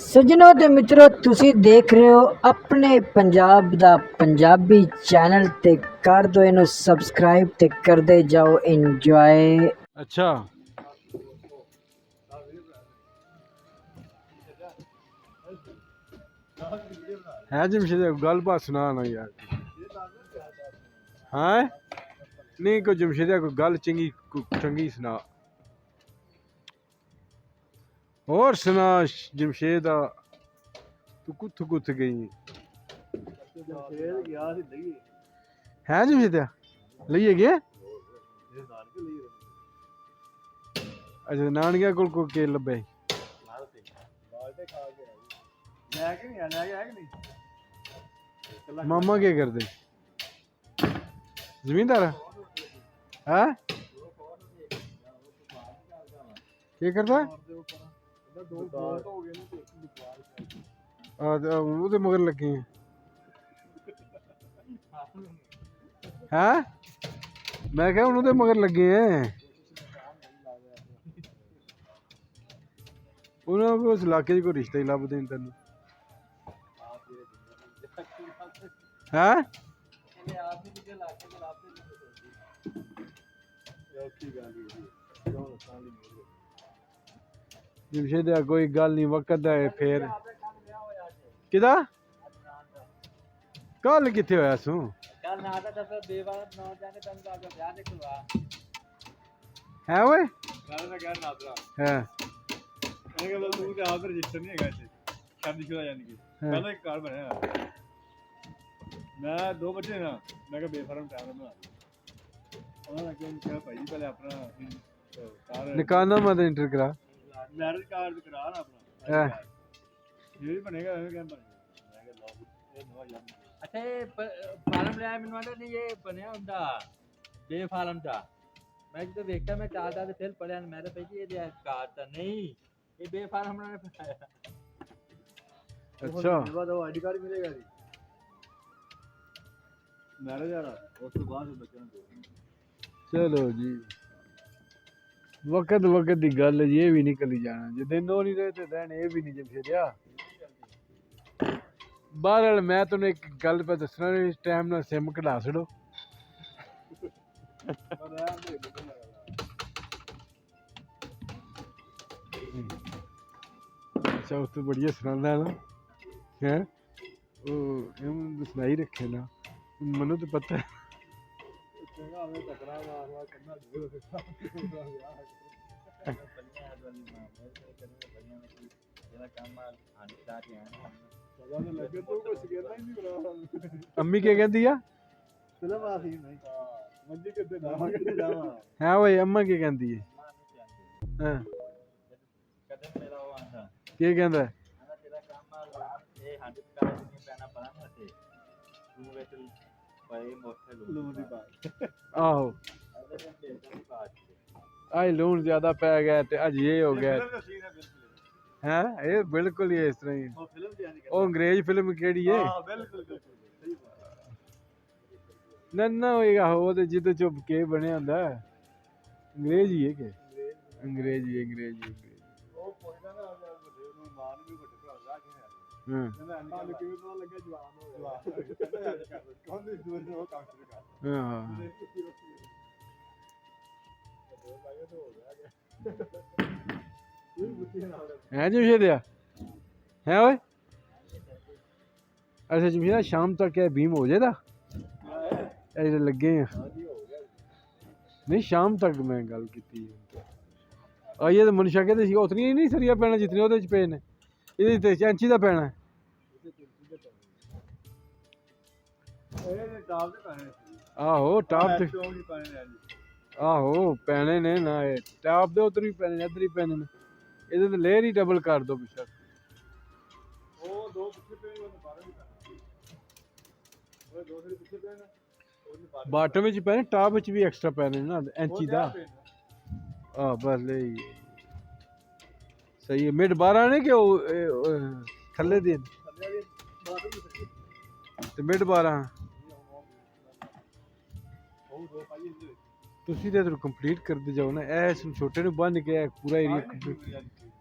ਸੱਜਣੋ ਤੇ ਮਿੱਤਰੋ, ਤੁਸੀਂ ਦੇਖ ਰਹੇ ਹੋ ਆਪਣੇ ਪੰਜਾਬ ਦਾ ਪੰਜਾਬੀ ਚੈਨਲ ਤੇ ਕਰ ਦਿਓ ਇਹਨੂੰ ਸਬਸਕ੍ਰਾਈਬ ਤੇ ਕਰਦੇ ਜਾਓ ਇੰਜੋਏ। अच्छा है जमशेद गलबात सुना ना यार। हाँ नहीं कोई जमशेद कोई गल चंगी सुना और सुना जमशेद तू कुथ गई है जमशेद लइए गया। अच्छा नानिया को के लब्बे मामा क्या करते जमींदार है क्या करता ਉਹਦੇ ਮਗਰ ਲੱਗੇ ਹੈ ਮੈਂ ਕਿਹਾ ਉਹਦੇ ਮਗਰ ਲੱਗੇ ਐ ਉਹਨਾਂ ਕੋਲ ਉਸ ਇਲਾਕੇ 'ਚ ਕੋਈ ਰਿਸ਼ਤਾ ਹੀ ਲੱਭਦੇ ਨੇ ਤੈਨੂੰ ਹੈ ਜਮਸ਼ੇਦ ਕੋਈ ਗੱਲ ਨਹੀਂ ਵਕਤ ਹੈ ਫੇਰ ਕਿਦਾ ਕੱਲ ਕਿੱਥੇ ਹੋਇਆ ਸੂ ਕੱਲ ਨਾ ਤਾਂ ਫਿਰ ਬੇਵਾਰ ਨਾ ਜਾਣੇ ਤੈਨੂੰ ਦਾ ਵਿਆਹ ਨਿਕਲਵਾ ਹੈ ਓਏ ਗੱਲ ਨਾ ਕਰ ਨਾਦਰਾ ਹੈ ਇਹ ਗੱਲ ਤੂੰ ਤੇ ਆਪ ਰਜਿਸਟਰ ਨਹੀਂ ਹੈਗਾ ਇੱਥੇ ਸ਼ਾਦੀशुदा ਯਾਨੀ ਕਿ ਪਹਿਲਾਂ ਇੱਕ ਕਾਰਡ ਬਣਿਆ ਮੈਂ ਦੋ ਬੱਚੇ ਨਾ ਮੈਂ ਕਿਹਾ ਬੇਫਾਰਮ ਟਾਈਮ ਬਣਾ ਉਹਨਾਂ ਨੇ ਕਿਹਾ ਭਾਈ ਪਹਿਲੇ ਆਪਣਾ ਕਾਰ ਨਿਕਾਲਣਾ ਮਤ ਇੰਟਰ ਕਰਾ मैरिज कार्ड करा ना अपना ये भी बनेगा क्या बनेगा अच्छा ये फार्म लिया मैंने वाला नहीं ये बनया उनका बे फार्म था मैं जो देखता मैं चार दाद फिर पढ़ा मेरे पे ये दिया कार्ड था नहीं ये बे फार्म हमने बनाया। अच्छा बाद वो आईडी कार्ड मिलेगा जी मैरिज आ रहा उस तो बाद बच्चों चलो जी वक्त की गल ये भी निकली जाना जो दिन नहीं रहे तो दिन ये भी नहीं जमशेदिया बहरहाल मैं तुम्हें एक गल पे दसना इस टाइम ना सिम कढ़ा छड़ो अच्छा उस तो बढ़िया सुना ना है सुनाई रखे ना मनु तो पता है अम्मी क्या कहती है है भाई अम्मा क्या कहती है क्या कहता है आहो आज लून ज्यादा पै गया अज ये हो गया है ये बिल्कुल ही इस तरह ही वो अंग्रेज फिल्म केड़ी है ना होएगा वो तो जिद चुप के बने होंदा अंग्रेज ही है के अंग्रेज ही है जमशेद है ओए अच्छा जमशेद शाम तक क्या बीम हो जाएगा ऐसे लगे हैं नहीं शाम तक मैं गल की आइए तो मनुष्य कहते उतनी नहीं सरिया पैना जितनी वो पे ने ये चैंची का पैना आहो टॉप आहो पैने ने ना टॉप दे उधर भी पैने इधर ही पैने ने इधर तो लेयर ही डबल कर दो बेशक बाटम में पैने टॉप में भी एक्स्ट्रा पैने ना इंची दा बस ले सही है मिड 12 ने कि थल्ले दिन मिड 12 ਤੁਸੀਂ ਤੇ ਕੰਪਲੀਟ ਕਰਦੇ ਜਾਓ ਨਾ ਇਸ ਛੋਟੇ ਨੂੰ ਬੰਨ ਕੇ ਪੂਰਾ ਏਰੀਆ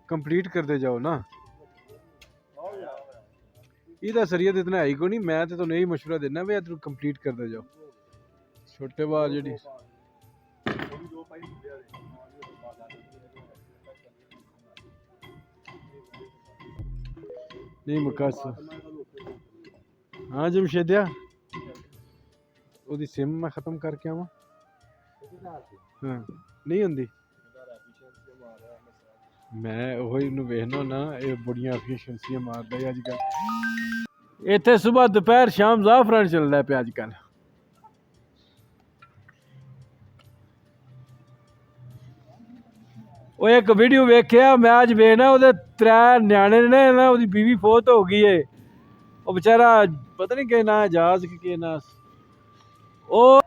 ਕੰਪਲੀਟ ਕਰਦੇ ਜਾਓ ਨਾ ਇਹਦਾ ਸਰੀਅਤ ਇਤਨਾ ਹੈ ਹੀ ਕੋਈ ਨਹੀਂ। ਮੈਂ ਤੇ ਤੁਹਾਨੂੰ ਇਹੀ ਮਸ਼ਵਰਾ ਦੇਣਾ ਵੀ ਤੂੰ ਕੰਪਲੀਟ ਕਰਦੇ ਜਾਓ। ਛੋਟੇ ਬਾਅਦ ਜਿਹੜੀ ਨਹੀਂ ਮੁਕਾਸ। ਹਾਂ ਜਮਸ਼ੇਦਿਆ ਉਹਦੀ ਸਿਮ ਮੈਂ ਖਤਮ ਕਰਕੇ ਆਵਾਂ। ਹਾਂ ਨਹੀਂ ਹੁੰਦੀ। ਮੈਂ ਉਹੀ ਨੂੰ ਵੇਖਣਾ ਨਾ, ਇਹ ਬੜੀਆਂ ਐਫੀਸ਼ੀਐਂਸੀਆਂ ਮਾਰਦਾ ਹੈ ਅੱਜ ਕੱਲ੍ਹ। ਇੱਥੇ ਸਵੇਰ ਦੁਪਹਿਰ ਸ਼ਾਮ ਜ਼ਾਫਰਾਨ ਚੱਲਦਾ ਪਿਆ ਅੱਜ ਕੱਲ੍ਹ। ਉਹ ਇੱਕ ਵੀਡੀਓ ਵੇਖਿਆ ਮੈਚ ਵੇਖਣਾ, ਉਹਦੇ 3 ਨਿਆਣੇ ਨੇ ਨਾ, ਉਹਦੀ ਬੀਵੀ ਫੌਤ ਹੋ ਗਈ ਏ। ਉਹ ਵਿਚਾਰਾ ਪਤਾ ਨਹੀਂ ਕਿ ਨਾ ਜਹਾਜ਼ ਕਿ ਨਾ ਉਹ